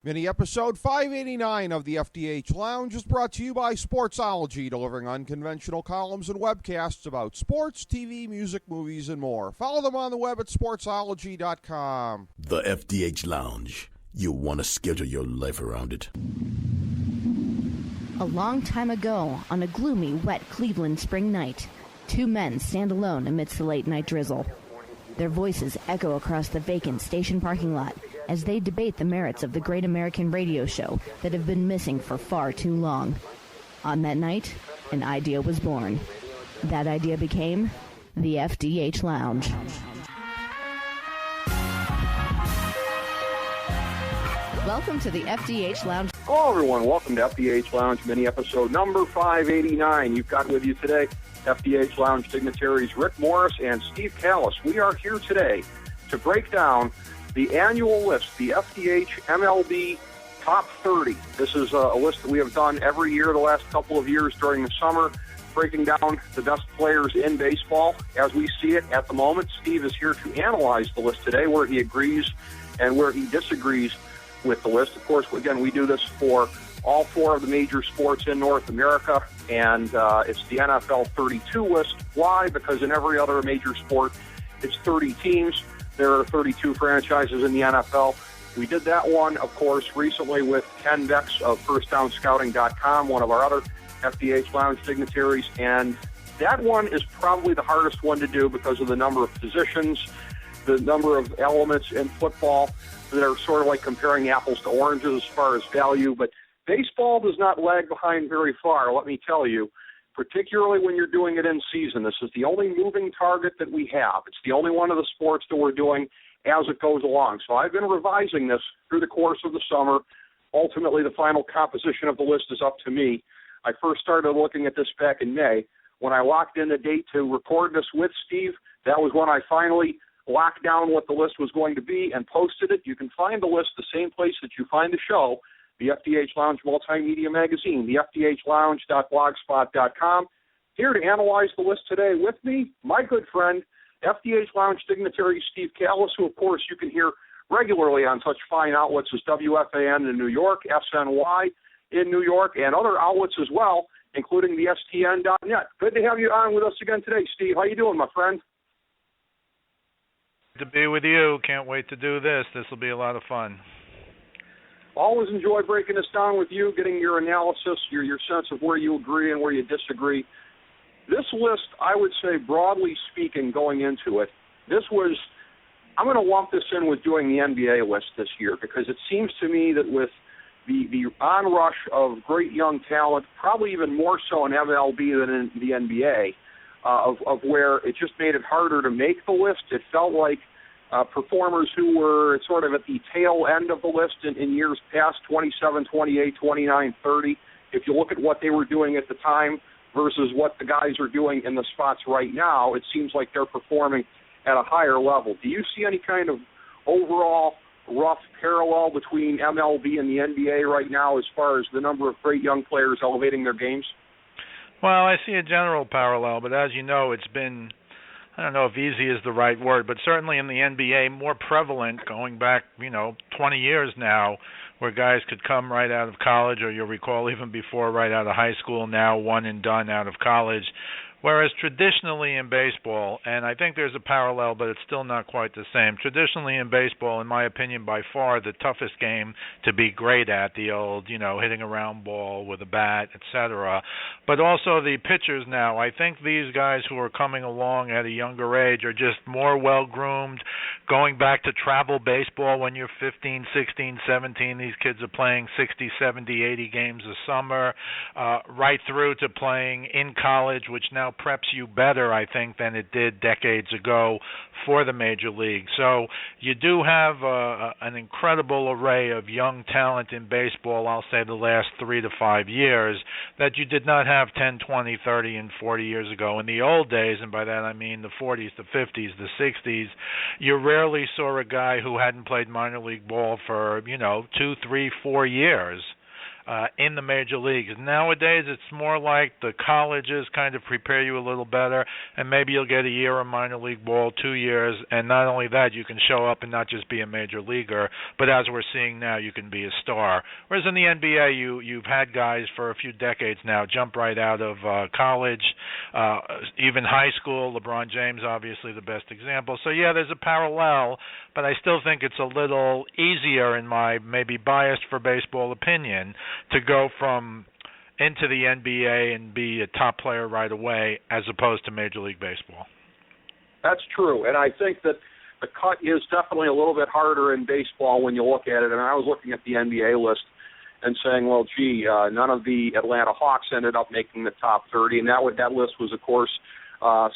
Mini episode 589 of the FDH Lounge is brought to you by Sportsology, delivering unconventional columns and webcasts about sports, TV, music, movies, and more. Follow them on the web at sportsology.com. The FDH Lounge. You'll want to schedule your life around it. A long time ago, on a gloomy, wet Cleveland spring night, two men stand alone amidst the late-night drizzle. Their voices echo across the vacant station parking lot as they debate the merits of the great American radio show that have been missing for far too long. On that night, an idea was born. That idea became the FDH Lounge. Welcome to the FDH Lounge. Hello, everyone. Welcome to FDH Lounge mini episode number 589. You've got with you today FDH Lounge dignitaries Rick Morris and Steve Kallas. We are here today to break down the annual list, the FDH MLB Top 30. This is a list that we have done every year the last couple of years during the summer, breaking down the best players in baseball as we see it at the moment. Steve is here to analyze the list today, where he agrees and where he disagrees with the list. Of course, again, we do this for all four of the major sports in North America, and it's the NFL 32 list. Why? Because in every other major sport, it's 30 teams. There are 32 franchises in the NFL. We did that one, of course, recently with Ken Bex of FirstDownScouting.com, one of our other FDH Lounge dignitaries, and that one is probably the hardest one to do because of the number of positions, the number of elements in football that are sort of like comparing apples to oranges as far as value. But baseball does not lag behind very far, let me tell you, particularly when you're doing it in season. This is the only moving target that we have. It's the only one of the sports that we're doing as it goes along. So I've been revising this through the course of the summer. Ultimately, the final composition of the list is up to me. I first started looking at this back in May. When I locked in the date to record this with Steve, that was when I finally locked down what the list was going to be and posted it. You can find the list the same place that you find the show, the FDH Lounge Multimedia Magazine, the FDHLounge.blogspot.com. Here to analyze the list today with me, my good friend, FDH Lounge dignitary Steve Kallas, who, of course, you can hear regularly on such fine outlets as WFAN in New York, SNY in New York, and other outlets as well, including the STN.net. Good to have you on with us again today, Steve. How you doing, my friend? Good to be with you. Can't wait to do this. This will be a lot of fun. Always enjoy breaking this down with you, getting your analysis, your sense of where you agree and where you disagree. This list, I would say, broadly speaking, going into it, I'm going to lump this in with doing the NBA list this year, because it seems to me that with the onrush of great young talent, probably even more so in MLB than in the NBA, of where it just made it harder to make the list. It felt like performers who were sort of at the tail end of the list in years past, 27, 28, 29, 30, if you look at what they were doing at the time versus what the guys are doing in the spots right now, it seems like they're performing at a higher level. Do you see any kind of overall rough parallel between MLB and the NBA right now as far as the number of great young players elevating their games? Well, I see a general parallel, but as you know, it's been, I don't know if easy is the right word, but certainly in the NBA, more prevalent going back, 20 years now, where guys could come right out of college, or you'll recall even before right out of high school, now one and done out of college. Whereas traditionally in baseball, and I think there's a parallel, but it's still not quite the same. Traditionally in baseball, in my opinion, by far the toughest game to be great at, the old, hitting a round ball with a bat, etc. But also the pitchers now. I think these guys who are coming along at a younger age are just more well-groomed. Going back to travel baseball when you're 15, 16, 17, these kids are playing 60, 70, 80 games a summer, right through to playing in college, which now preps you better, I think, than it did decades ago for the major league. So you do have an incredible array of young talent in baseball, I'll say the last 3 to 5 years, that you did not have 10, 20, 30, and 40 years ago. In the old days, and by that I mean the 40s, the 50s, the 60s, you rarely saw a guy who hadn't played minor league ball for, 2, 3, 4 years. in the major leagues. Nowadays, it's more like the colleges kind of prepare you a little better, and maybe you'll get a year of minor league ball, 2 years, and not only that, you can show up and not just be a major leaguer, but as we're seeing now, you can be a star. Whereas in the NBA, you've had guys for a few decades now jump right out of college, even high school. LeBron James, obviously the best example. So yeah, there's a parallel, but I still think it's a little easier, in my maybe biased for baseball opinion, to go from into the NBA and be a top player right away as opposed to Major League Baseball. That's true, and I think that the cut is definitely a little bit harder in baseball when you look at it. And I was looking at the NBA list and saying, well, gee, none of the Atlanta Hawks ended up making the top 30, and that list was, of course,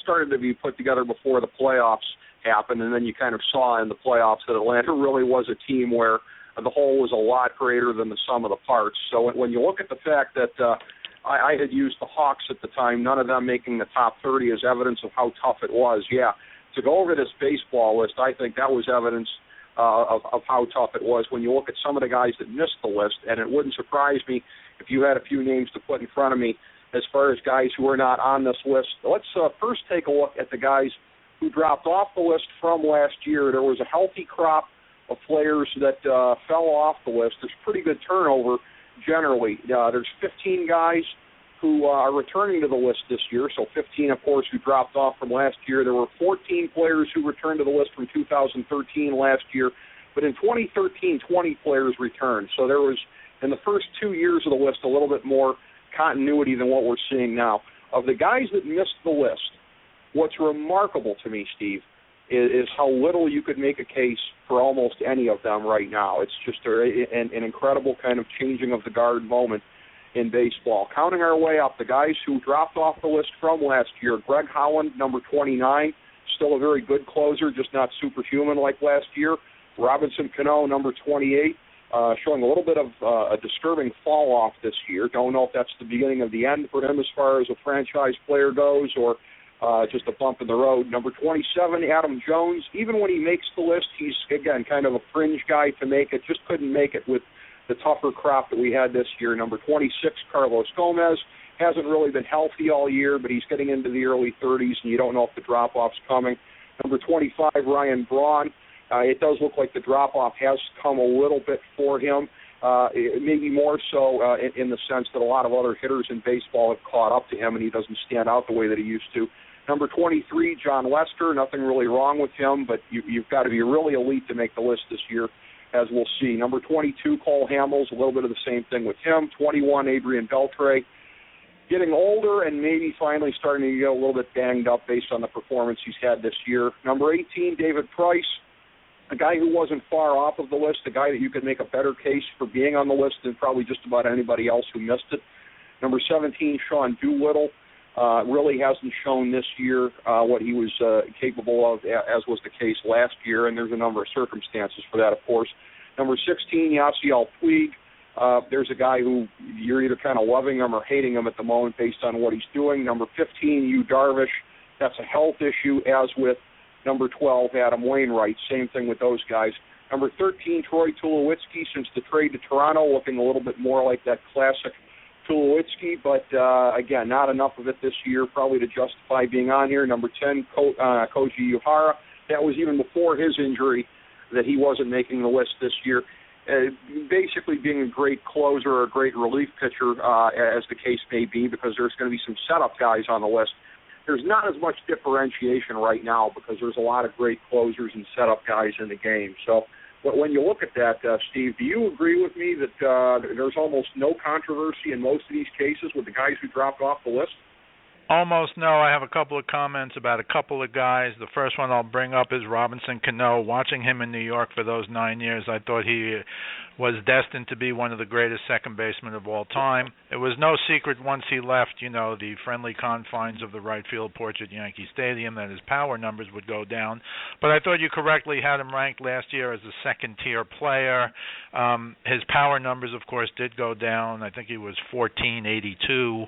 started to be put together before the playoffs happened, and then you kind of saw in the playoffs that Atlanta really was a team where the whole was a lot greater than the sum of the parts. So when you look at the fact that I had used the Hawks at the time, none of them making the top 30 as evidence of how tough it was, yeah, to go over this baseball list, I think that was evidence of how tough it was when you look at some of the guys that missed the list, and it wouldn't surprise me if you had a few names to put in front of me as far as guys who are not on this list. Let's first take a look at the guys who dropped off the list from last year. There was a healthy crop of players that fell off the list. There's pretty good turnover generally. There's 15 guys who are returning to the list this year, so 15, of course, who dropped off from last year. There were 14 players who returned to the list from 2013 last year, but in 2013, 20 players returned. So there was, in the first 2 years of the list, a little bit more continuity than what we're seeing now. Of the guys that missed the list, what's remarkable to me, Steve, is how little you could make a case for almost any of them right now. It's just an incredible kind of changing of the guard moment in baseball. Counting our way up, the guys who dropped off the list from last year, Greg Holland, number 29, still a very good closer, just not superhuman like last year. Robinson Cano, number 28, showing a little bit of a disturbing fall off this year. Don't know if that's the beginning of the end for him as far as a franchise player goes, or just a bump in the road. Number 27, Adam Jones. Even when he makes the list, he's, again, kind of a fringe guy to make it. Just couldn't make it with the tougher crop that we had this year. Number 26, Carlos Gomez. Hasn't really been healthy all year, but he's getting into the early 30s, and you don't know if the drop-off's coming. Number 25, Ryan Braun. It does look like the drop-off has come a little bit for him, maybe more so in the sense that a lot of other hitters in baseball have caught up to him, and he doesn't stand out the way that he used to. Number 23, John Lester. Nothing really wrong with him, but you've got to be really elite to make the list this year, as we'll see. Number 22, Cole Hamels. A little bit of the same thing with him. 21, Adrian Beltre. Getting older and maybe finally starting to get a little bit banged up based on the performance he's had this year. Number 18, David Price. A guy who wasn't far off of the list, a guy that you could make a better case for being on the list than probably just about anybody else who missed it. Number 17, Sean Doolittle. Really hasn't shown this year what he was capable of, as was the case last year, and there's a number of circumstances for that, of course. Number 16, Yasiel Puig. There's a guy who you're either kind of loving him or hating him at the moment based on what he's doing. Number 15, Yu Darvish. That's a health issue, as with number 12, Adam Wainwright. Same thing with those guys. Number 13, Troy Tulowitzki, since the trade to Toronto, looking a little bit more like that classic Tulowitzki, but again, not enough of it this year probably to justify being on here. Number 10, Koji Uehara. That was even before his injury that he wasn't making the list this year. Basically being a great closer or a great relief pitcher, as the case may be, because there's going to be some setup guys on the list. There's not as much differentiation right now because there's a lot of great closers and setup guys in the game. So when you look at that, Steve, do you agree with me that there's almost no controversy in most of these cases with the guys who dropped off the list? Almost no. I have a couple of comments about a couple of guys. The first one I'll bring up is Robinson Cano. Watching him in New York for those 9 years, I thought he was destined to be one of the greatest second basemen of all time. It was no secret once he left, the friendly confines of the right field porch at Yankee Stadium, that his power numbers would go down. But I thought you correctly had him ranked last year as a second-tier player. His power numbers, of course, did go down. I think he was 1482.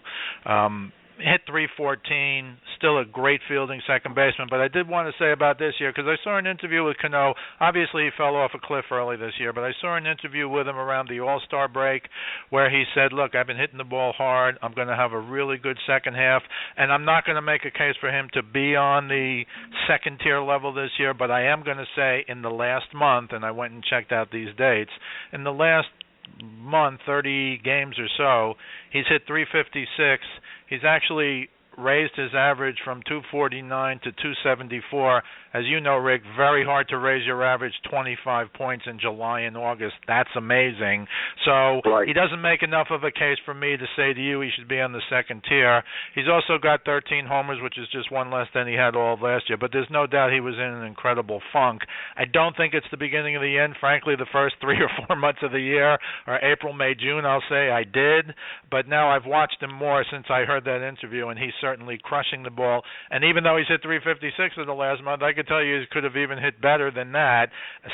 hit .314, still a great fielding second baseman. But I did want to say about this year, because I saw an interview with Cano. Obviously, he fell off a cliff early this year, but I saw an interview with him around the All-Star break where he said, look, I've been hitting the ball hard. I'm going to have a really good second half, and I'm not going to make a case for him to be on the second-tier level this year, but I am going to say in the last month, and I went and checked out these dates, in the last month, 30 games or so, he's hit .356. He's actually raised his average from 249 to 274. As you know, Rick, very hard to raise your average 25 points in July and August. That's amazing. So right. He doesn't make enough of a case for me to say to you he should be on the second tier. He's also got 13 homers, which is just one less than he had all of last year. But there's no doubt he was in an incredible funk. I don't think it's the beginning of the end. Frankly, the first 3 or 4 months of the year, or April, May, June, I'll say I did. But now I've watched him more since I heard that interview, and he's certainly crushing the ball. And even though he's hit .356 in the last month, I could tell you he could have even hit better than that,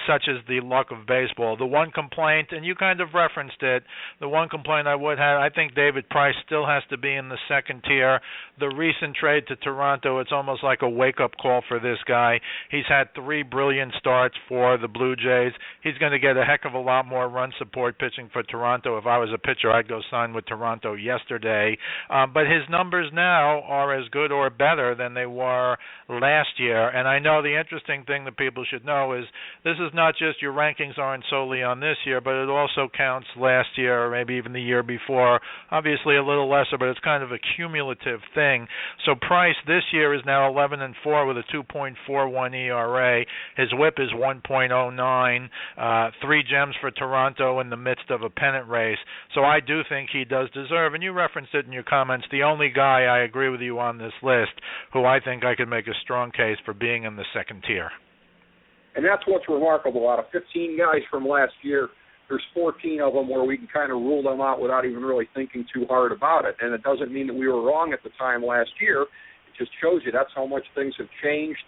such as the luck of baseball. The one complaint, and you kind of referenced it, the one complaint I would have, I think David Price still has to be in the second tier. The recent trade to Toronto, it's almost like a wake-up call for this guy. He's had 3 brilliant starts for the Blue Jays. He's going to get a heck of a lot more run support pitching for Toronto. If I was a pitcher, I'd go sign with Toronto yesterday. But his numbers now are as good or better than they were last year. And I know the interesting thing that people should know is this is not just your rankings aren't solely on this year, but it also counts last year or maybe even the year before. Obviously a little lesser, but it's kind of a cumulative thing. So Price this year is now 11-4 with a 2.41 ERA. His WHIP is 1.09. 3 gems for Toronto in the midst of a pennant race. So I do think he does deserve, and you referenced it in your comments, the only guy I agree with you on this list who I think I could make a strong case for being in the second tier. And that's what's remarkable. Out of 15 guys from last year, there's 14 of them where we can kind of rule them out without even really thinking too hard about it. And it doesn't mean that we were wrong at the time last year. It just shows you that's how much things have changed.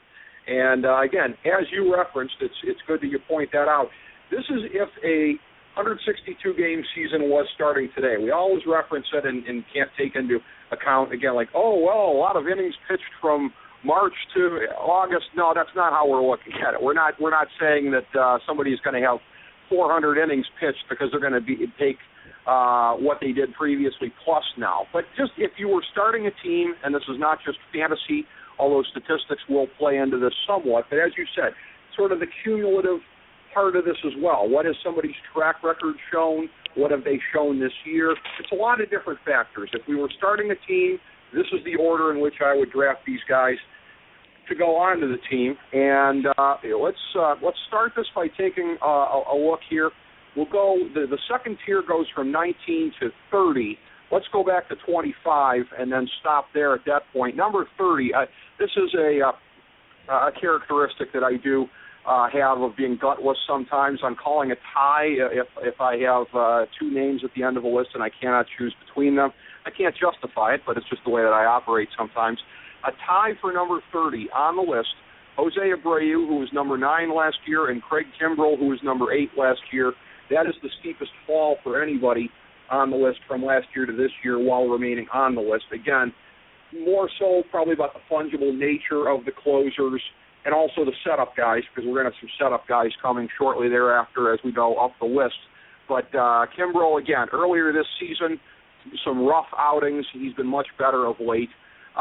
And, again, as you referenced, it's good that you point that out. This is if a 162-game season was starting today. We always reference it and can't take into account, again, like, oh, well, a lot of innings pitched from March to August. No, that's not how we're looking at it. We're not saying that somebody's going to have 400 innings pitched because they're going to take what they did previously plus now. But just if you were starting a team, and this is not just fantasy, although statistics will play into this somewhat, but as you said, sort of the cumulative part of this as well. What has somebody's track record shown? What have they shown this year? It's a lot of different factors. If we were starting a team, this is the order in which I would draft these guys to go on to the team. And let's start this by taking a look here. We'll go. The second tier goes from 19 to 30. Let's go back to 25 and then stop there at that point. Number 30. This is a characteristic that I do have of being gutless sometimes. I'm calling a tie if I have 2 names at the end of a list and I cannot choose between them. I can't justify it, but it's just the way that I operate sometimes. A tie for number 30 on the list, Jose Abreu, who was number 9 last year, and Craig Kimbrell, who was number 8 last year. That is the steepest fall for anybody on the list from last year to this year while remaining on the list. Again, more so probably about the fungible nature of the closers and also the setup guys, because we're going to have some setup guys coming shortly thereafter as we go up the list. But Kimbrell, again, earlier this season, some rough outings. He's been much better of late.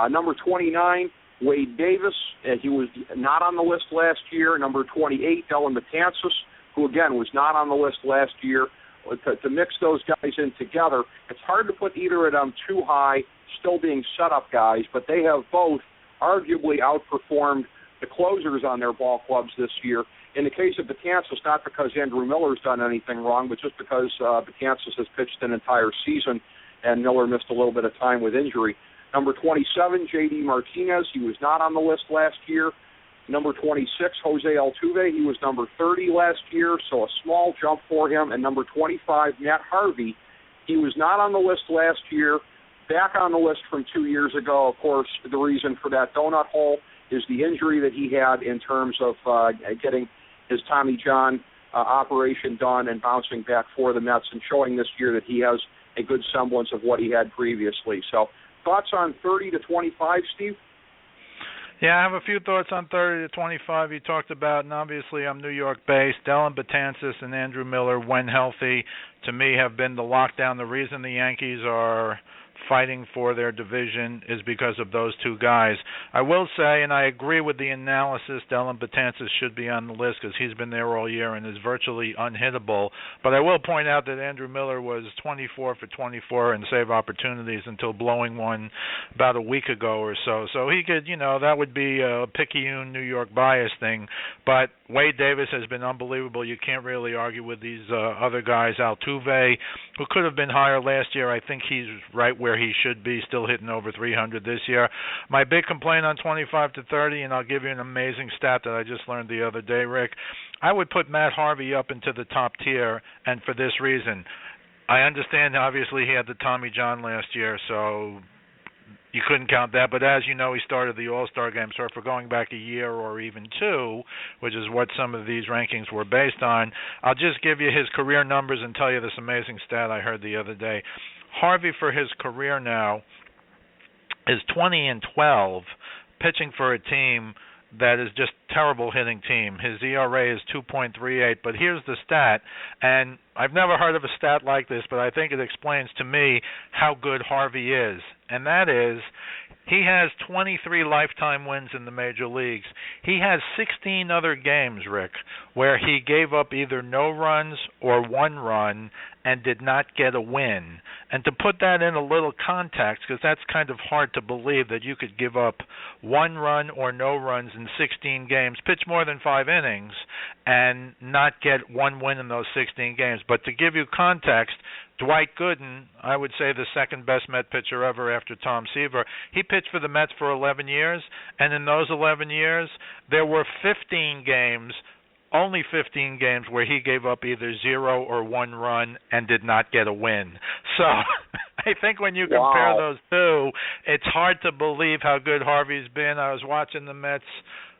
Number 29, Wade Davis. He was not on the list last year. Number 28, Dylan Betances, who, again, was not on the list last year. To mix those guys in together, it's hard to put either of them too high, still being setup guys, but they have both arguably outperformed the closers on their ball clubs this year. In the case of Betances, not because Andrew Miller's done anything wrong, but just because Betances has pitched an entire season and Miller missed a little bit of time with injury. Number 27, J.D. Martinez. He was not on the list last year. Number 26, Jose Altuve. He was number 30 last year, so a small jump for him. And number 25, Matt Harvey. He was not on the list last year, back on the list from 2 years ago. Of course, the reason for that donut hole is the injury that he had in terms of getting his Tommy John operation done and bouncing back for the Mets and showing this year that he has a good semblance of what he had previously. So Thoughts on 30 to 25, Steve? Yeah, I have a few thoughts on 30 to 25 you talked about, and obviously I'm New York-based. Dellin Betances and Andrew Miller, when healthy, to me have been the lockdown. The reason the Yankees are fighting for their division is because of those two guys. I will say, and I agree with the analysis, Dellin Betances should be on the list because he's been there all year and is virtually unhittable. But I will point out that Andrew Miller was 24 for 24 in save opportunities until blowing one about a week ago or so. So he could, that would be a Picayune, New York bias thing. But Wade Davis has been unbelievable. You can't really argue with these other guys. Altuve, who could have been higher last year, I think he's right where he should be, still hitting over 300 this year. My big complaint on 25 to 30, and I'll give you an amazing stat that I just learned the other day, Rick. I would put Matt Harvey up into the top tier, and for this reason. I understand, obviously, he had the Tommy John last year, so you couldn't count that. But as you know, he started the All-Star game, so if we're going back a year or even two, which is what some of these rankings were based on, I'll just give you his career numbers and tell you this amazing stat I heard the other day. Harvey, for his career now, is 20-12, pitching for a team that is just terrible hitting team. His ERA is 2.38, but here's the stat, and I've never heard of a stat like this, but I think it explains to me how good Harvey is, and that is he has 23 lifetime wins in the major leagues. He has 16 other games, Rick, where he gave up either no runs or one run and did not get a win. And to put that in a little context, because that's kind of hard to believe that you could give up one run or no runs in 16 games, pitch more than 5 innings, and not get one win in those 16 games. But to give you context, Dwight Gooden, I would say the second best Met pitcher ever after Tom Seaver, he pitched for the Mets for 11 years, and in those 11 years, there were 15 games, only 15 games where he gave up either 0 or 1 run and did not get a win. So I think when you compare those two, it's hard to believe how good Harvey's been. I was watching the Mets,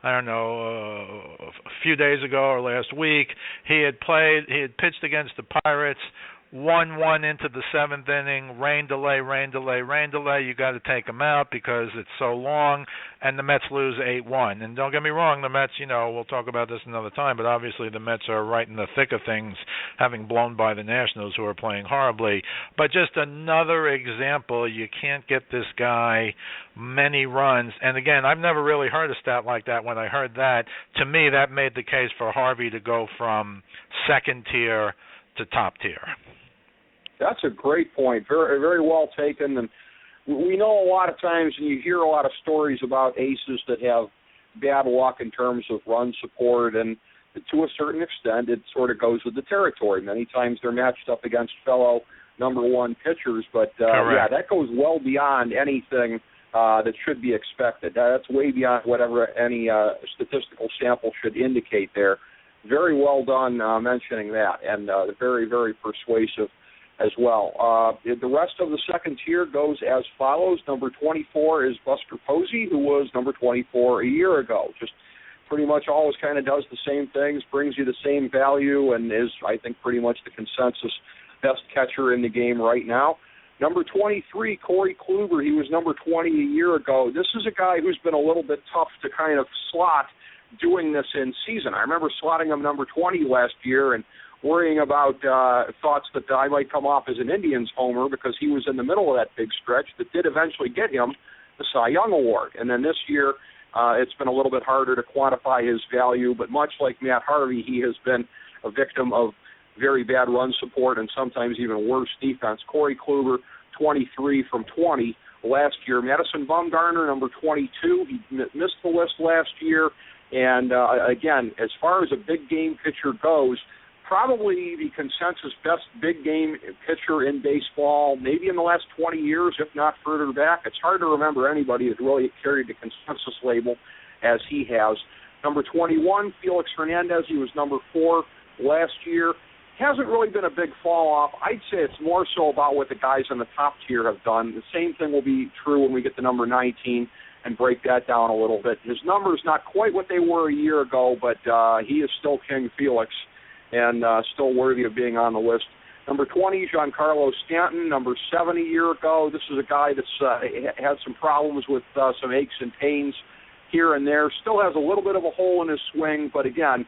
I don't know, a few days ago or last week. He had pitched against the Pirates, 1-1 into the 7th inning, rain delay. You got to take him out because it's so long, and the Mets lose 8-1. And don't get me wrong, the Mets, we'll talk about this another time, but obviously the Mets are right in the thick of things, having blown by the Nationals, who are playing horribly. But just another example, you can't get this guy many runs. And again, I've never really heard a stat like that. When I heard that, to me, that made the case for Harvey to go from second tier to top tier. That's a great point. Very, very well taken. And we know a lot of times, and you hear a lot of stories about aces that have bad luck in terms of run support, and to a certain extent, it sort of goes with the territory. Many times they're matched up against fellow number one pitchers, but yeah, that goes well beyond anything that should be expected. That's way beyond whatever any statistical sample should indicate there. Very well done mentioning that, and very, very persuasive as well. The rest of the second tier goes as follows. Number 24 is Buster Posey, who was number 24 a year ago. Just pretty much always kind of does the same things, brings you the same value, and is, I think, pretty much the consensus best catcher in the game right now. Number 23, Corey Kluber. He was number 20 a year ago. This is a guy who's been a little bit tough to kind of slot doing this in season. I remember slotting him number 20 last year and worrying about thoughts that I might come off as an Indians homer because he was in the middle of that big stretch that did eventually get him the Cy Young Award. And then this year, it's been a little bit harder to quantify his value, but much like Matt Harvey, he has been a victim of very bad run support and sometimes even worse defense. Corey Kluber, 23 from 20 last year. Madison Bumgarner, number 22. He missed the list last year. And, again, as far as a big game pitcher goes, probably the consensus best big game pitcher in baseball, maybe in the last 20 years, if not further back. It's hard to remember anybody that really carried the consensus label as he has. Number 21, Felix Hernandez. He was number 4 last year. Hasn't really been a big fall off. I'd say it's more so about what the guys on the top tier have done. The same thing will be true when we get to number 19 and break that down a little bit. His numbers not quite what they were a year ago, but he is still King Felix and still worthy of being on the list Number 20, Giancarlo Stanton. Number 7 a year ago. This is a guy that's had some problems with some aches and pains here and there. Still has a little bit of a hole in his swing, but again,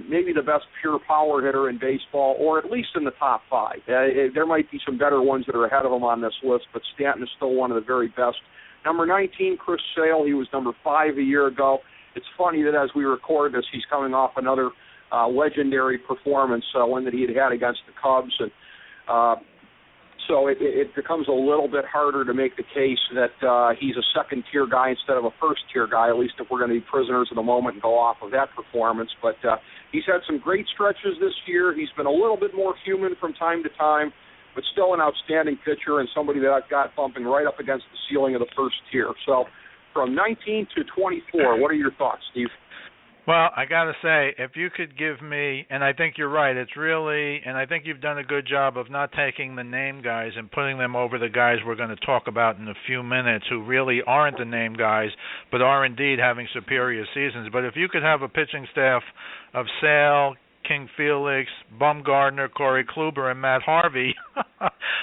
maybe the best pure power hitter in baseball, or at least in the top 5. There might be some better ones that are ahead of him on this list, but Stanton is still one of the very best. Number 19, Chris Sale. He was number 5 a year ago. It's funny that as we record this, he's coming off another legendary performance, one that he had against the Cubs, and so it becomes a little bit harder to make the case that he's a second-tier guy instead of a first-tier guy, at least if we're going to be prisoners of the moment and go off of that performance. But he's had some great stretches this year. He's been a little bit more human from time to time, but still an outstanding pitcher and somebody that I've got bumping right up against the ceiling of the first tier. So from 19 to 24, what are your thoughts, Steve? Well, I got to say, if you could give me, and I think you're right, it's really, and I think you've done a good job of not taking the name guys and putting them over the guys we're going to talk about in a few minutes who really aren't the name guys, but are indeed having superior seasons. But if you could have a pitching staff of Sale, King Felix, Bumgarner, Corey Kluber, and Matt Harvey,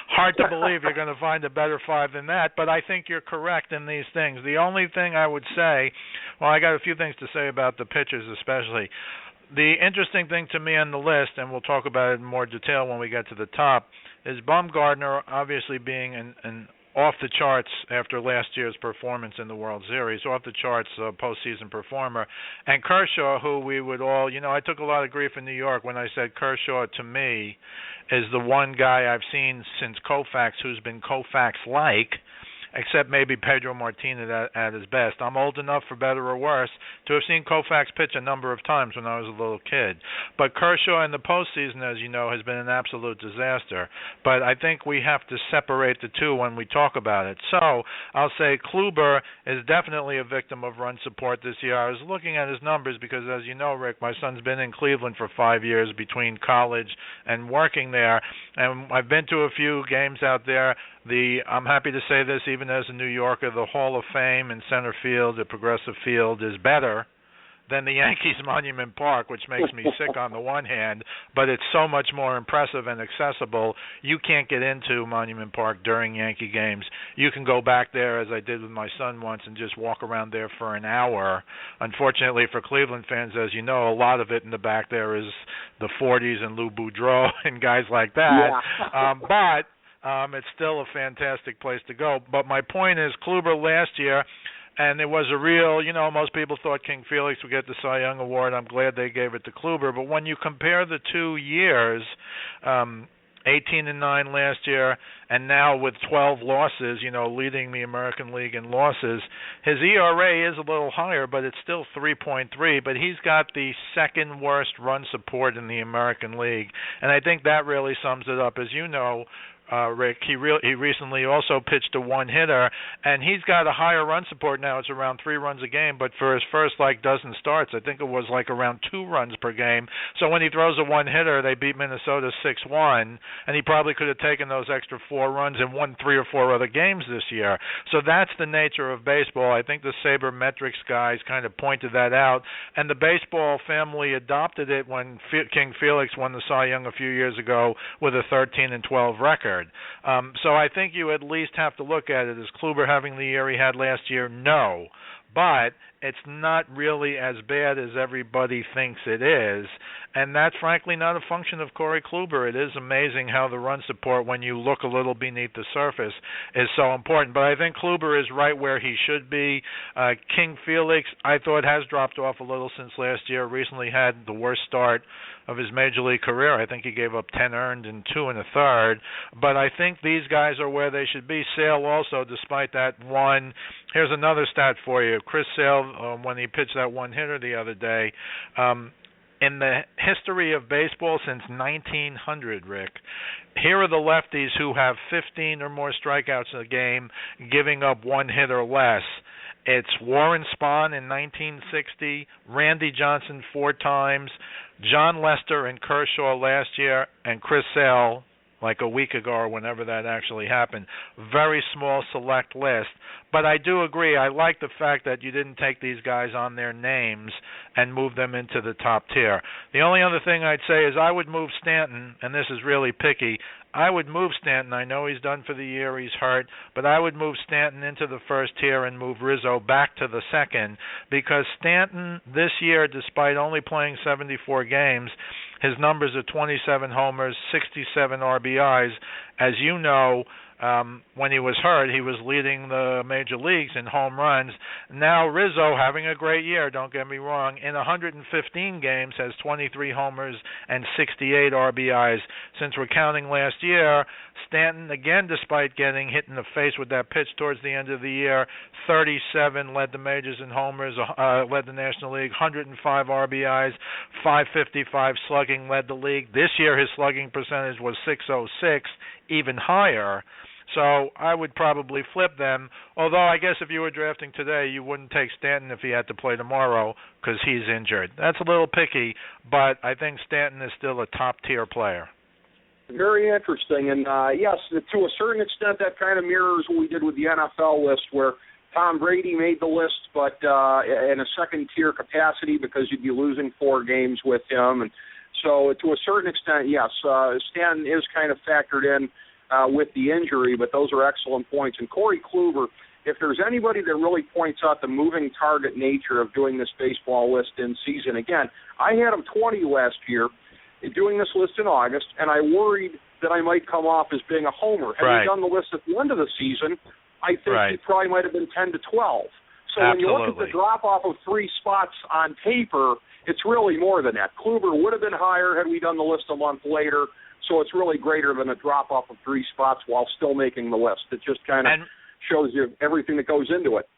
hard to believe you're going to find a better 5 than that, but I think you're correct in these things. The only thing I would say, well, I got a few things to say about the pitchers especially. The interesting thing to me on the list, and we'll talk about it in more detail when we get to the top, is Bumgarner obviously being an off the charts after last year's performance in the World Series, off the charts postseason performer, and Kershaw, who we would all, I took a lot of grief in New York when I said Kershaw to me is the one guy I've seen since Koufax who's been Koufax-like, except maybe Pedro Martinez at his best. I'm old enough, for better or worse, to have seen Koufax pitch a number of times when I was a little kid. But Kershaw in the postseason, as you know, has been an absolute disaster. But I think we have to separate the two when we talk about it. So I'll say Kluber is definitely a victim of run support this year. I was looking at his numbers because, as you know, Rick, my son's been in Cleveland for 5 years between college and working there, and I've been to a few games out there. I'm happy to say this, even as a New Yorker, the Hall of Fame in center field, the Progressive Field, is better than the Yankees Monument Park, which makes me sick on the one hand, but it's so much more impressive and accessible. You can't get into Monument Park during Yankee games. You can go back there, as I did with my son once, and just walk around there for an hour. Unfortunately for Cleveland fans, as you know, a lot of it in the back there is the 40s and Lou Boudreau and guys like that. Yeah. But it's still a fantastic place to go. But my point is, Kluber last year, and it was a real, most people thought King Felix would get the Cy Young Award. I'm glad they gave it to Kluber. But when you compare the 2 years, 18-9 last year, and now with 12 losses, leading the American League in losses, his ERA is a little higher, but it's still 3.3. But he's got the second worst run support in the American League, and I think that really sums it up. As you know, Rick, he recently also pitched a one-hitter, and he's got a higher run support now. It's around 3 runs a game, but for his first dozen starts, I think it was around 2 runs per game. So when he throws a one-hitter, they beat Minnesota 6-1, and he probably could have taken those extra 4 runs and won 3 or 4 other games this year. So that's the nature of baseball. I think the sabermetrics guys kind of pointed that out, and the baseball family adopted it when King Felix won the Cy Young a few years ago with a 13-12 record. So I think you at least have to look at it. Is Kluber having the year he had last year? No. But it's not really as bad as everybody thinks it is, and that's frankly not a function of Corey Kluber. It is amazing how the run support, when you look a little beneath the surface, is so important. But I think Kluber is right where he should be. King Felix, I thought, has dropped off a little since last year. Recently had the worst start of his major league career. I think he gave up 10 earned and 2 1/3. But I think these guys are where they should be. Sale also, despite that one. Here's another stat for you. Chris Sale, when he pitched that one-hitter the other day, in the history of baseball since 1900, Rick, here are the lefties who have 15 or more strikeouts in a game, giving up 1 hit or less. It's Warren Spahn in 1960, Randy Johnson 4 times, John Lester and Kershaw last year, and Chris Sale like a week ago or whenever that actually happened. Very small select list. But I do agree. I like the fact that you didn't take these guys on their names and move them into the top tier. The only other thing I'd say is I would move Stanton, and this is really picky. I would move Stanton. I know he's done for the year. He's hurt. But I would move Stanton into the first tier and move Rizzo back to the second, because Stanton this year, despite only playing 74 games, his numbers are 27 homers, 67 RBIs. As you know, when he was hurt, he was leading the major leagues in home runs. Now Rizzo, having a great year, don't get me wrong, in 115 games has 23 homers and 68 RBIs. Since we're counting last year, Stanton, again, despite getting hit in the face with that pitch towards the end of the year, 37, led the majors in homers, led the National League, 105 RBIs, 555 slugging, led the league. This year his slugging percentage was .606, even higher. So I would probably flip them, although I guess if you were drafting today, you wouldn't take Stanton if he had to play tomorrow because he's injured. That's a little picky, but I think Stanton is still a top-tier player. Very interesting. And, yes, to a certain extent, that kind of mirrors what we did with the NFL list, where Tom Brady made the list, but in a second-tier capacity because you'd be losing 4 games with him. And so to a certain extent, yes, Stanton is kind of factored in with the injury, but those are excellent points. And Corey Kluber, if there's anybody that really points out the moving target nature of doing this baseball list in season, again, I had him 20 last year doing this list in August, and I worried that I might come off as being a homer. Had we done the list at the end of the season, I think it probably might have been 10 to 12. So when you look at the drop-off of 3 spots on paper, it's really more than that. Kluber would have been higher had we done the list a month later. So it's really greater than a drop-off of 3 spots while still making the list. It just kind of shows you everything that goes into it.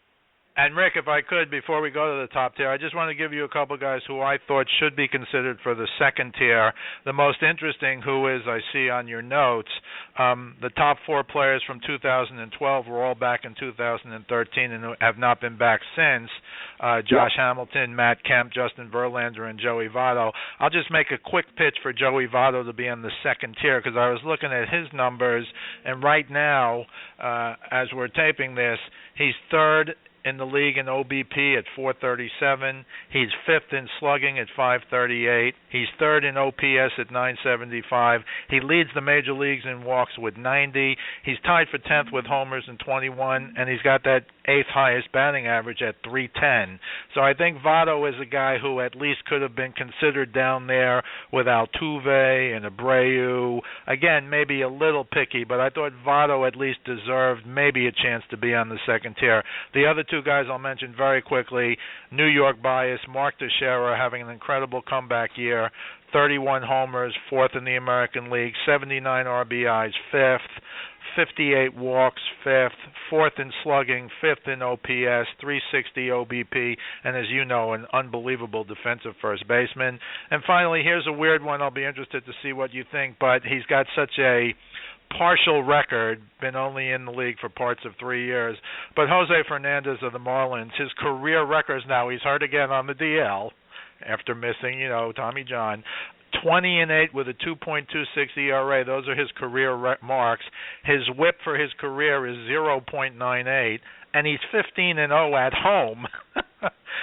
And, Rick, if I could, before we go to the top tier, I just want to give you a couple guys who I thought should be considered for the second tier. The most interesting, who is, I see on your notes, the top 4 players from 2012 were all back in 2013 and have not been back since. Josh Hamilton, Matt Kemp, Justin Verlander, and Joey Votto. I'll just make a quick pitch for Joey Votto to be in the second tier, because I was looking at his numbers, and right now, as we're taping this, he's third in the league in OBP at 437. He's fifth in slugging at 538. He's third in OPS at 975. He leads the major leagues in walks with 90. He's tied for 10th with homers in 21, and he's got that 8th highest batting average at 310. So I think Votto is a guy who at least could have been considered down there with Altuve and Abreu. Again, maybe a little picky, but I thought Votto at least deserved maybe a chance to be on the second tier. The other 2 guys I'll mention very quickly, New York bias, Mark Teixeira having an incredible comeback year, 31 homers, 4th in the American League, 79 RBIs, 5th, 58 walks, 5th, 4th in slugging, 5th in OPS, 360 OBP, and as you know, an unbelievable defensive first baseman. And finally, here's a weird one. I'll be interested to see what you think, but he's got such a partial record, been only in the league for parts of 3 years. But Jose Fernandez of the Marlins, his career records now, he's hurt again on the DL after missing, Tommy John. 20-8 with a 2.26 ERA. Those are his career marks. His WHIP for his career is 0.98, and he's 15-0 at home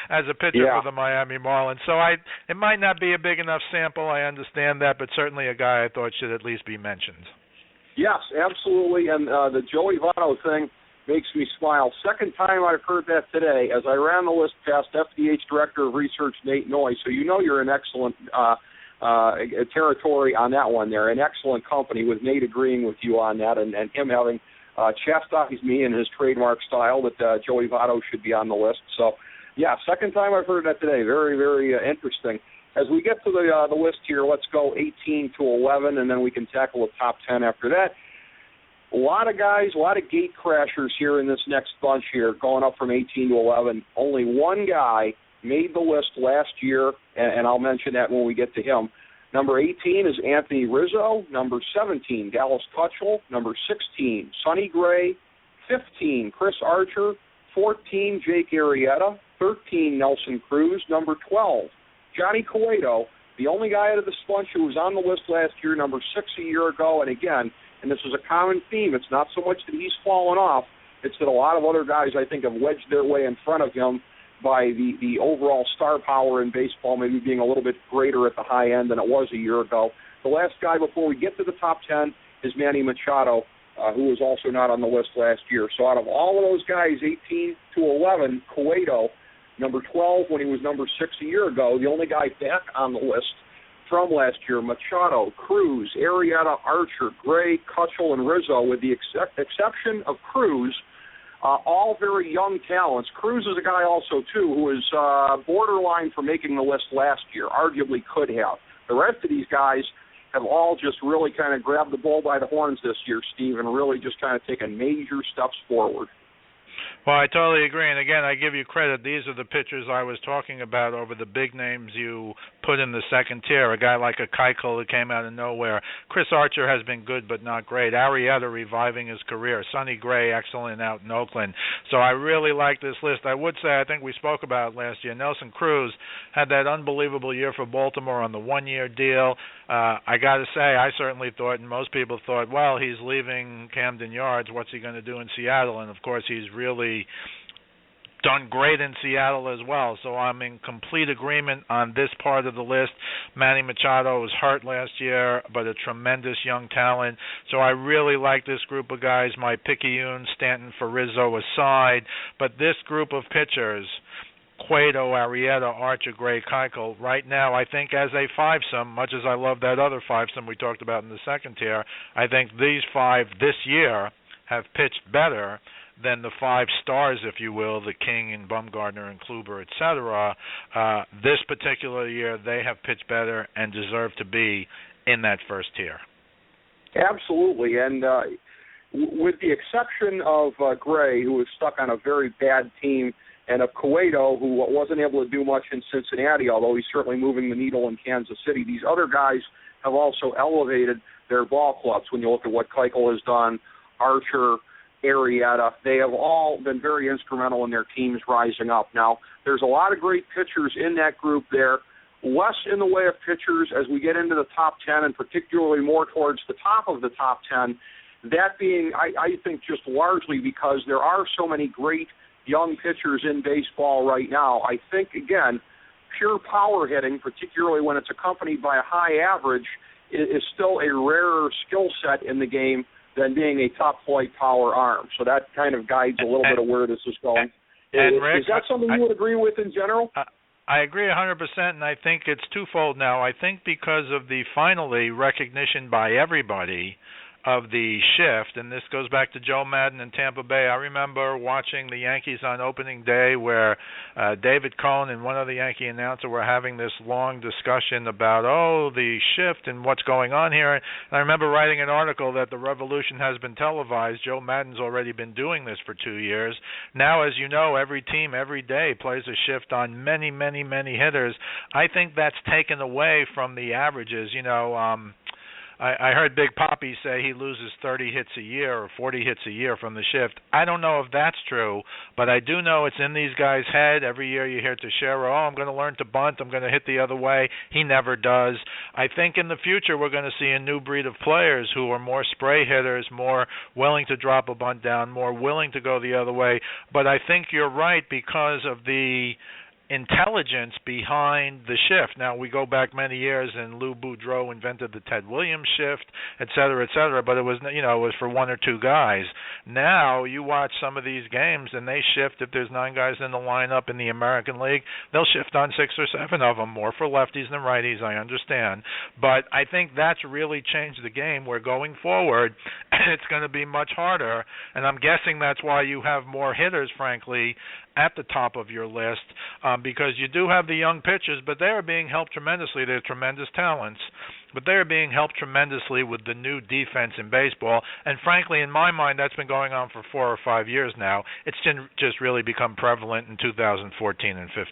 as a pitcher for the Miami Marlins. So it might not be a big enough sample. I understand that, but certainly a guy I thought should at least be mentioned. Yes, absolutely, and the Joey Votto thing makes me smile. Second time I've heard that today as I ran the list past FDH Director of Research Nate Noy, so you're in excellent territory on that one there, an excellent company with Nate agreeing with you on that and him having chastised me in his trademark style that Joey Votto should be on the list. So, second time I've heard that today. Very, very interesting. As we get to the list here, let's go 18 to 11, and then we can tackle the top 10 after that. A lot of guys, a lot of gate crashers here in this next bunch here, going up from 18 to 11. Only one guy made the list last year, and I'll mention that when we get to him. Number 18 is Anthony Rizzo. Number 17, Dallas Keuchel. Number 16, Sonny Gray. 15, Chris Archer. 14, Jake Arrieta. 13, Nelson Cruz. Number 12, Johnny Cueto. The only guy out of this bunch who was on the list last year, number 6 a year ago, and again, and this is a common theme, it's not so much that he's fallen off, it's that a lot of other guys, I think, have wedged their way in front of him by the overall star power in baseball maybe being a little bit greater at the high end than it was a year ago. The last guy before we get to the top 10 is Manny Machado, who was also not on the list last year. So out of all of those guys, 18 to 11, Cueto, number 12 when he was number 6 a year ago, the only guy back on the list from last year, Machado, Cruz, Arrieta, Archer, Gray, Kutchel, and Rizzo, with the exception of Cruz, all very young talents. Cruz is a guy also, too, who is borderline for making the list last year, arguably could have. The rest of these guys have all just really kind of grabbed the bull by the horns this year, Steve, and really just kind of taken major steps forward. Well, I totally agree. And again, I give you credit. These are the pitchers I was talking about over the big names you put in the second tier. A guy like a Keuchel who came out of nowhere. Chris Archer has been good but not great. Arrieta reviving his career. Sonny Gray, excellent out in Oakland. So I really like this list. I would say, I think we spoke about it last year, Nelson Cruz had that unbelievable year for Baltimore on the one-year deal. I got to say, I certainly thought, and most people thought, well, he's leaving Camden Yards. What's he going to do in Seattle? And, of course, he's really done great in Seattle as well. So I'm in complete agreement on this part of the list. Manny Machado was hurt last year, but a tremendous young talent. So I really like this group of guys, my Picayune, Stanton, Rizzo aside. But this group of pitchers, Cueto, Arrieta, Archer, Gray, Keuchel, right now I think as a fivesome, much as I love that other fivesome we talked about in the second tier, I think these five this year have pitched better than the five stars, if you will, the King and Bumgarner and Kluber, etc. This particular year, they have pitched better and deserve to be in that first tier. Absolutely, and with the exception of Gray, who was stuck on a very bad team, and of Cueto, who wasn't able to do much in Cincinnati, although he's certainly moving the needle in Kansas City, these other guys have also elevated their ball clubs. When you look at what Keuchel has done, Archer, Arrieta, they have all been very instrumental in their teams rising up. Now, there's a lot of great pitchers in that group there, less in the way of pitchers as we get into the top 10, and particularly more towards the top of the top 10, that being, I think, just largely because there are so many great young pitchers in baseball right now. I think, again, pure power hitting, particularly when it's accompanied by a high average, is still a rarer skill set in the game than being a top-flight power arm. So that kind of guides a little bit of where this is going. Rick, is that something you would agree with in general? I agree 100%, and I think it's twofold now. I think because of the finally recognition by everybody of the shift, and this goes back to Joe Madden in Tampa Bay. I remember watching the Yankees on opening day where David Cohn and one other Yankee announcer were having this long discussion about, the shift and what's going on here. And I remember writing an article that the revolution has been televised. Joe Madden's already been doing this for 2 years. Now, as you know, every team every day plays a shift on many, many, many hitters. I think that's taken away from the averages. I heard Big Papi say he loses 30 hits a year or 40 hits a year from the shift. I don't know if that's true, but I do know it's in these guys' head. Every year you hear Teixeira, I'm going to learn to bunt, I'm going to hit the other way. He never does. I think in the future we're going to see a new breed of players who are more spray hitters, more willing to drop a bunt down, more willing to go the other way. But I think you're right because of the intelligence behind the shift. Now, we go back many years, and Lou Boudreau invented the Ted Williams shift, et cetera, but it was for one or two guys. Now, you watch some of these games, and they shift. If there's 9 guys in the lineup in the American League, they'll shift on 6 or 7 of them, more for lefties than righties, I understand. But I think that's really changed the game, where going forward, it's going to be much harder, and I'm guessing that's why you have more hitters, frankly, at the top of your list, because you do have the young pitchers, but they are being helped tremendously. They're tremendous talents, but they are being helped tremendously with the new defense in baseball. And frankly, in my mind, that's been going on for 4 or 5 years now. It's just really become prevalent in 2014 and 15.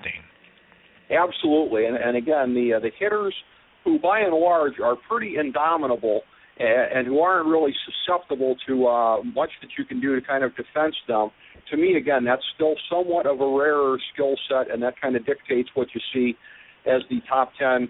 Absolutely, and again, the hitters who, by and large, are pretty indomitable and who aren't really susceptible to much that you can do to kind of defense them. To me, again, that's still somewhat of a rarer skill set, and that kind of dictates what you see as the top 10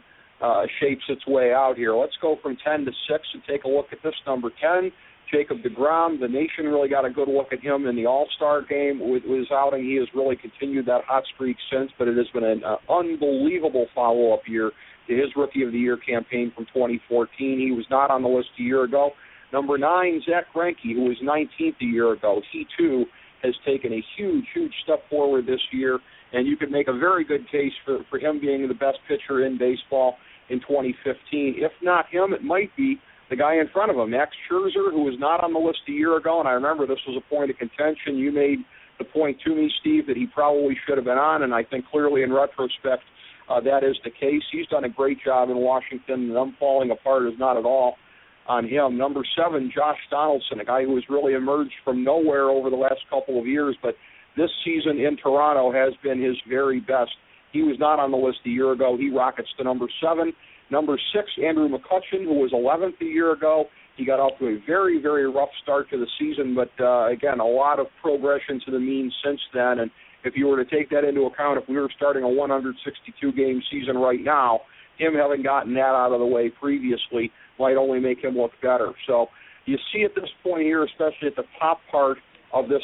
shapes its way out here. Let's go from 10 to 6 and take a look at this number 10. Jacob deGrom, the nation really got a good look at him in the All-Star game with his outing. He has really continued that hot streak since, but it has been an unbelievable follow-up year to his Rookie of the Year campaign from 2014. He was not on the list a year ago. Number 9, Zach Greinke, who was 19th a year ago. He, too, has taken a huge, huge step forward this year, and you could make a very good case for him being the best pitcher in baseball in 2015. If not him, it might be the guy in front of him, Max Scherzer, who was not on the list a year ago, and I remember this was a point of contention. You made the point to me, Steve, that he probably should have been on, and I think clearly in retrospect that is the case. He's done a great job in Washington, and them falling apart is not at all on him. Number 7, Josh Donaldson, a guy who has really emerged from nowhere over the last couple of years, but this season in Toronto has been his very best. He was not on the list a year ago. He rockets to number 7. Number 6, Andrew McCutchen, who was 11th a year ago. He got off to a very, very rough start to the season, but again, a lot of progression to the mean since then. And if you were to take that into account, if we were starting a 162-game season right now, him having gotten that out of the way previously might only make him look better. So you see at this point here, especially at the top part of this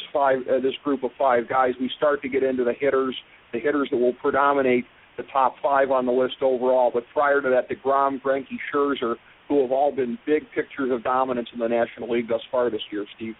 group of 5 guys, we start to get into the hitters that will predominate the top 5 on the list overall. But prior to that, deGrom, Greinke, Scherzer, who have all been big pictures of dominance in the National League thus far this year, Steve.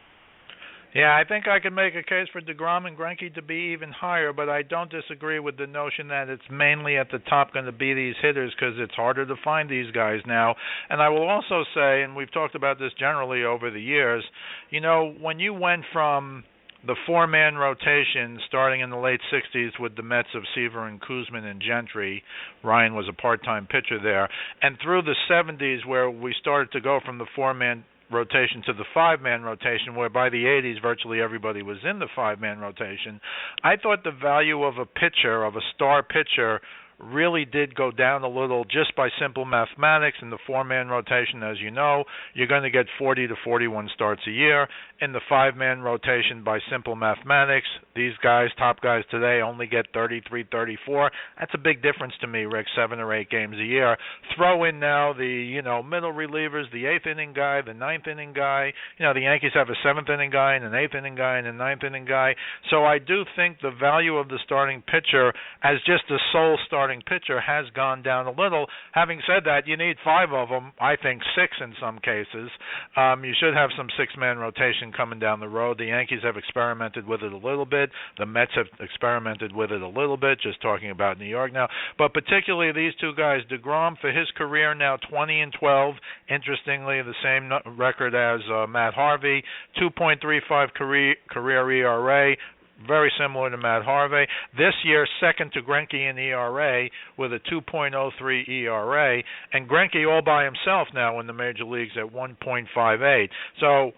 Yeah, I think I could make a case for deGrom and Greinke to be even higher, but I don't disagree with the notion that it's mainly at the top going to be these hitters because it's harder to find these guys now. And I will also say, and we've talked about this generally over the years, you know, when you went from the 4-man rotation starting in the late 60s with the Mets of Seaver and Koosman and Gentry. Ryan was a part-time pitcher there. And through the 70s where we started to go from the 4-man rotation to the 5-man rotation, where by the 80s virtually everybody was in the 5-man rotation, I thought the value of a pitcher, of a star pitcher, really did go down a little just by simple mathematics. In the 4-man rotation, as you know, you're going to get 40 to 41 starts a year. In the 5-man rotation, by simple mathematics, these guys, top guys today, only get 33, 34. That's a big difference to me, Rick, 7 or 8 games a year. Throw in now the, middle relievers, the 8th inning guy, the 9th inning guy. The Yankees have a 7th inning guy and an 8th inning guy and a 9th inning guy. So I do think the value of the starting pitcher as just a sole starting pitcher has gone down a little. Having said that, you need 5 of them, I think 6 in some cases. You should have some 6-man rotation coming down the road. The Yankees have experimented with it a little bit. The Mets have experimented with it a little bit, just talking about New York now. But particularly these 2 guys, deGrom for his career now 20-12. Interestingly, the same record as Matt Harvey, 2.35 career ERA. Very similar to Matt Harvey. This year, second to Greinke in ERA with a 2.03 ERA. And Greinke all by himself now in the major leagues at 1.58. So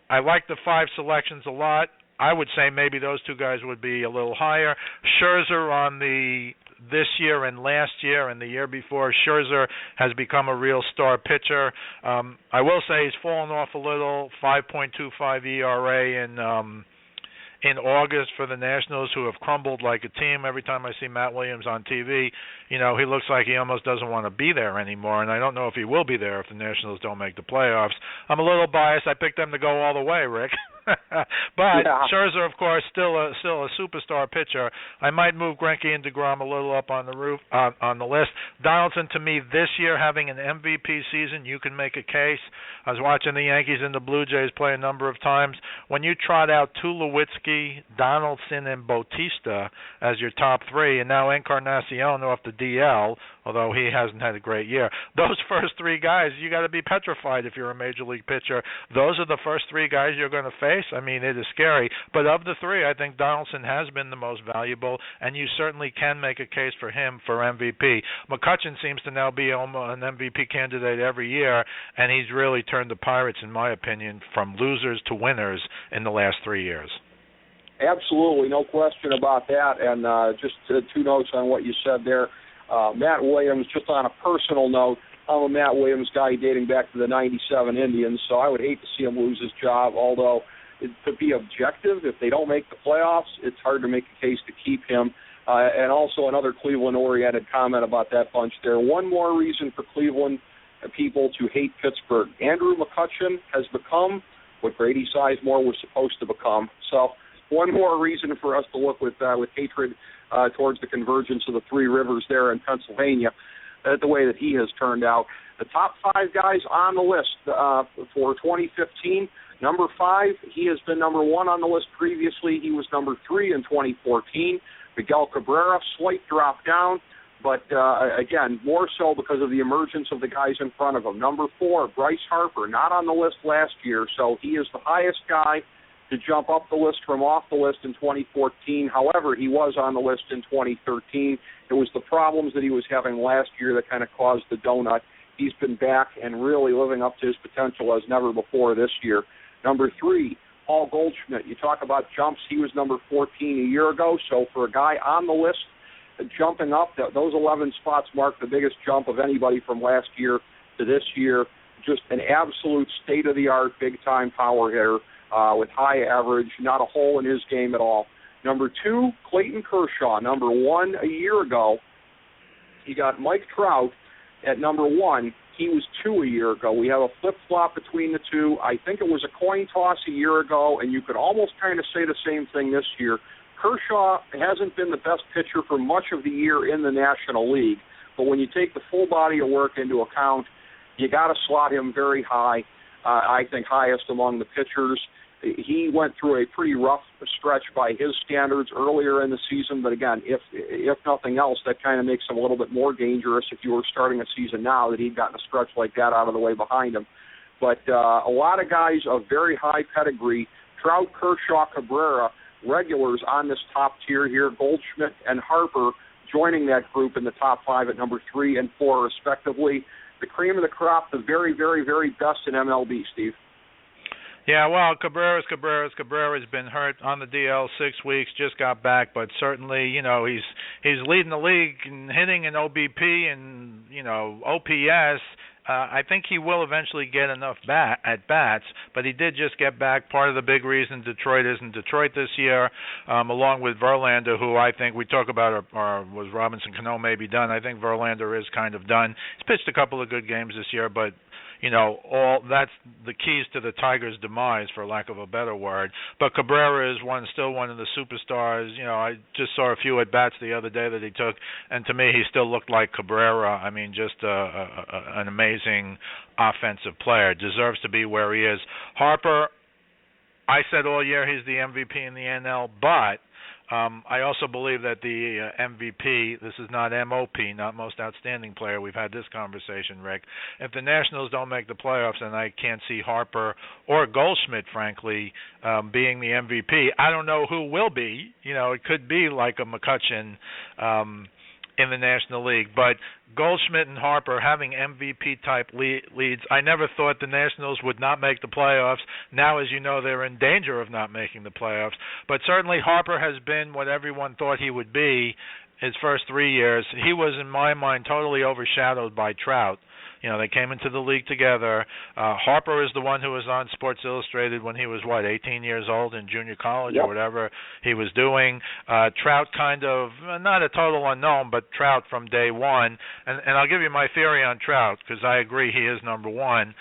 I like the 5 selections a lot. I would say maybe those 2 guys would be a little higher. Scherzer on this year and last year and the year before, Scherzer has become a real star pitcher. I will say he's fallen off a little, 5.25 ERA in August for the Nationals, who have crumbled like a team. Every time I see Matt Williams on TV, he looks like he almost doesn't want to be there anymore, and I don't know if he will be there if the Nationals don't make the playoffs. I'm a little biased. I picked them to go all the way, Rick. But yeah. Scherzer, of course, still a superstar pitcher. I might move Greinke and deGrom a little up on the list. Donaldson, to me, this year having an MVP season, you can make a case. I was watching the Yankees and the Blue Jays play a number of times. When you trot out Tulowitzki, Donaldson, and Bautista as your top 3, and now Encarnacion off the DL, although he hasn't had a great year, those first 3 guys, you got to be petrified if you're a major league pitcher. Those are the first 3 guys you're going to face. I mean, it is scary. But of the 3, I think Donaldson has been the most valuable, and you certainly can make a case for him for MVP. McCutchen seems to now be an MVP candidate every year, and he's really turned the Pirates, in my opinion, from losers to winners in the last 3 years. Absolutely, no question about that. And just 2 notes on what you said there. Matt Williams, just on a personal note, I'm a Matt Williams guy dating back to the 97 Indians, so I would hate to see him lose his job, although to be objective, if they don't make the playoffs, it's hard to make a case to keep him. And also another Cleveland-oriented comment about that bunch there. One more reason for Cleveland people to hate Pittsburgh. Andrew McCutchen has become what Grady Sizemore was supposed to become. So one more reason for us to look with hatred towards the convergence of the three rivers there in Pennsylvania, the way that he has turned out. The top 5 guys on the list for 2015, number 5, he has been number 1 on the list previously. He was number 3 in 2014. Miguel Cabrera, slight drop down, but again, more so because of the emergence of the guys in front of him. Number 4, Bryce Harper, not on the list last year, so he is the highest guy to jump up the list from off the list in 2014. However, he was on the list in 2013. It was the problems that he was having last year that kind of caused the donut. He's been back and really living up to his potential as never before this year. Number 3, Paul Goldschmidt. You talk about jumps. He was number 14 a year ago. So for a guy on the list jumping up, those 11 spots mark the biggest jump of anybody from last year to this year. Just an absolute state-of-the-art, big-time power hitter with high average, not a hole in his game at all. Number 2, Clayton Kershaw. Number 1 a year ago. You got Mike Trout at number 1. He was 2 a year ago. We have a flip-flop between the two. I think it was a coin toss a year ago, and you could almost kind of say the same thing this year. Kershaw hasn't been the best pitcher for much of the year in the National League, but when you take the full body of work into account, you got to slot him very high, I think highest among the pitchers. He went through a pretty rough stretch by his standards earlier in the season, but again, if nothing else, that kind of makes him a little bit more dangerous if you were starting a season now that he'd gotten a stretch like that out of the way behind him. But a lot of guys of very high pedigree, Trout, Kershaw, Cabrera, regulars on this top tier here, Goldschmidt and Harper joining that group in the top 5 at number 3 and 4 respectively. The cream of the crop, the very, very, very best in MLB, Steve. Yeah, well, Cabrera's been hurt on the DL 6 weeks, just got back, but certainly, he's leading the league in hitting and OBP and, OPS. I think he will eventually get enough at-bats, but he did just get back. Part of the big reason Detroit isn't Detroit this year, along with Verlander, who I think we talk about, or was Robinson Cano maybe done. I think Verlander is kind of done. He's pitched a couple of good games this year, but all that's the keys to the Tigers' demise, for lack of a better word. But Cabrera is still one of the superstars. I just saw a few at bats the other day that he took, and to me, he still looked like Cabrera. I mean, just an amazing offensive player. Deserves to be where he is. Harper, I said all year he's the MVP in the NL, but I also believe that the MVP, this is not MOP, not most outstanding player. We've had this conversation, Rick. If the Nationals don't make the playoffs, and I can't see Harper or Goldschmidt, frankly, being the MVP, I don't know who will be. It could be like a McCutchen in the National League. But Goldschmidt and Harper having MVP-type leads, I never thought the Nationals would not make the playoffs. Now, as you know, they're in danger of not making the playoffs. But certainly Harper has been what everyone thought he would be his first 3 years. He was, in my mind, totally overshadowed by Trout. They came into the league together. Harper is the one who was on Sports Illustrated when he was, 18 years old in junior college or whatever he was doing. Trout kind of, not a total unknown, but Trout from day one. And I'll give you my theory on Trout, because I agree he is number one.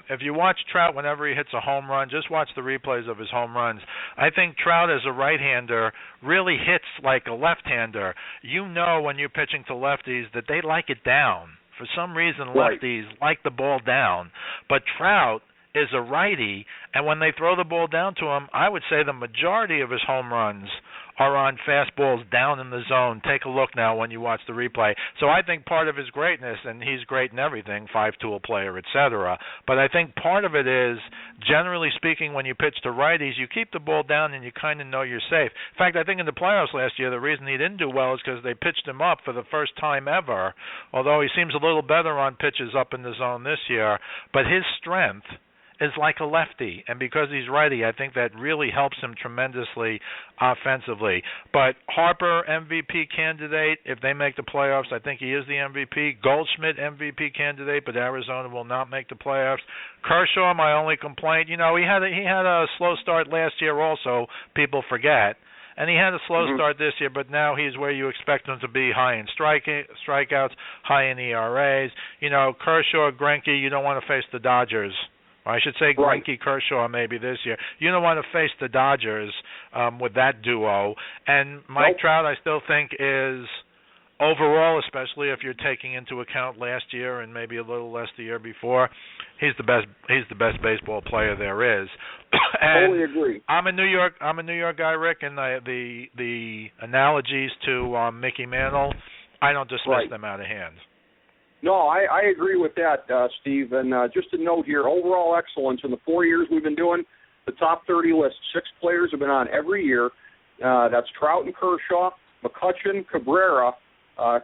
If you watch Trout whenever he hits a home run, just watch the replays of his home runs. I think Trout as a right-hander really hits like a left-hander. When you're pitching to lefties that they like it down. For some reason, lefties like the ball down. But Trout is a righty, and when they throw the ball down to him, I would say the majority of his home runs are on fastballs down in the zone. Take a look now when you watch the replay. So I think part of his greatness, and he's great in everything, 5-tool player, etc., but I think part of it is, generally speaking, when you pitch to righties, you keep the ball down and you kind of know you're safe. In fact, I think in the playoffs last year, the reason he didn't do well is because they pitched him up for the first time ever, although he seems a little better on pitches up in the zone this year. But his strength is like a lefty, and because he's righty, I think that really helps him tremendously offensively. But Harper, MVP candidate. If they make the playoffs, I think he is the MVP. Goldschmidt, MVP candidate, but Arizona will not make the playoffs. Kershaw, my only complaint, he had a slow start last year also, people forget. And he had a slow start this year, but now he's where you expect him to be, high in strikeouts, high in ERAs. Kershaw, Greinke, you don't want to face the Dodgers. I should say Greinke, Kershaw maybe this year. You don't want to face the Dodgers with that duo. And Mike Trout, I still think, is overall, especially if you're taking into account last year and maybe a little less the year before, he's the best. He's the best baseball player there is. And totally agree. I'm a New York guy, Rick, and the analogies to Mickey Mantle, I don't dismiss them out of hand. No, I agree with that, Steve. And just a note here, overall excellence in the 4 years we've been doing the top 30 list. 6 players have been on every year. That's Trout and Kershaw, McCutchen, Cabrera,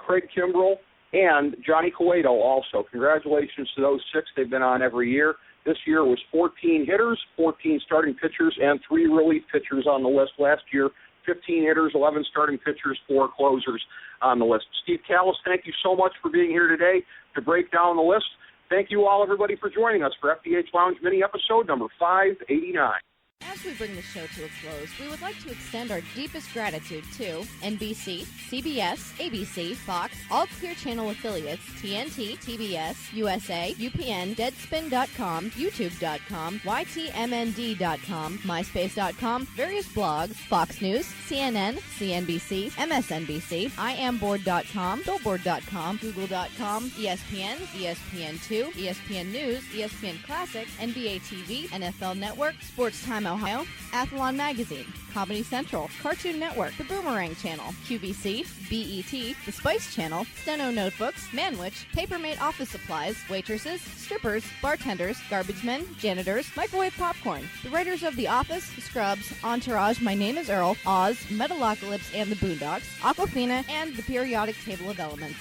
Craig Kimbrell, and Johnny Cueto also. Congratulations to those 6. They've been on every year. This year was 14 hitters, 14 starting pitchers, and 3 relief pitchers on the list. Last year, 15 hitters, 11 starting pitchers, 4 closers on the list. Steve Kallas, thank you so much for being here today to break down the list. Thank you all, everybody, for joining us for FDH Lounge mini episode number 589. As we bring the show to a close, we would like to extend our deepest gratitude to NBC, CBS, ABC, Fox, all Clear Channel affiliates, TNT, TBS, USA, UPN, Deadspin.com, YouTube.com, YTMND.com, MySpace.com, various blogs, Fox News, CNN, CNBC, MSNBC, IamBoard.com, Billboard.com, Google.com, ESPN, ESPN2, ESPN News, ESPN Classic, NBA TV, NFL Network, Sports Time Ohio, Athlon Magazine, Comedy Central, Cartoon Network, The Boomerang Channel, QVC, BET, The Spice Channel, Steno Notebooks, Manwich, Papermate Office Supplies, waitresses, strippers, bartenders, garbage men, janitors, microwave popcorn, the writers of The Office, Scrubs, Entourage, My Name is Earl, Oz, Metalocalypse and the Boondocks, Aquafina, and the Periodic Table of Elements.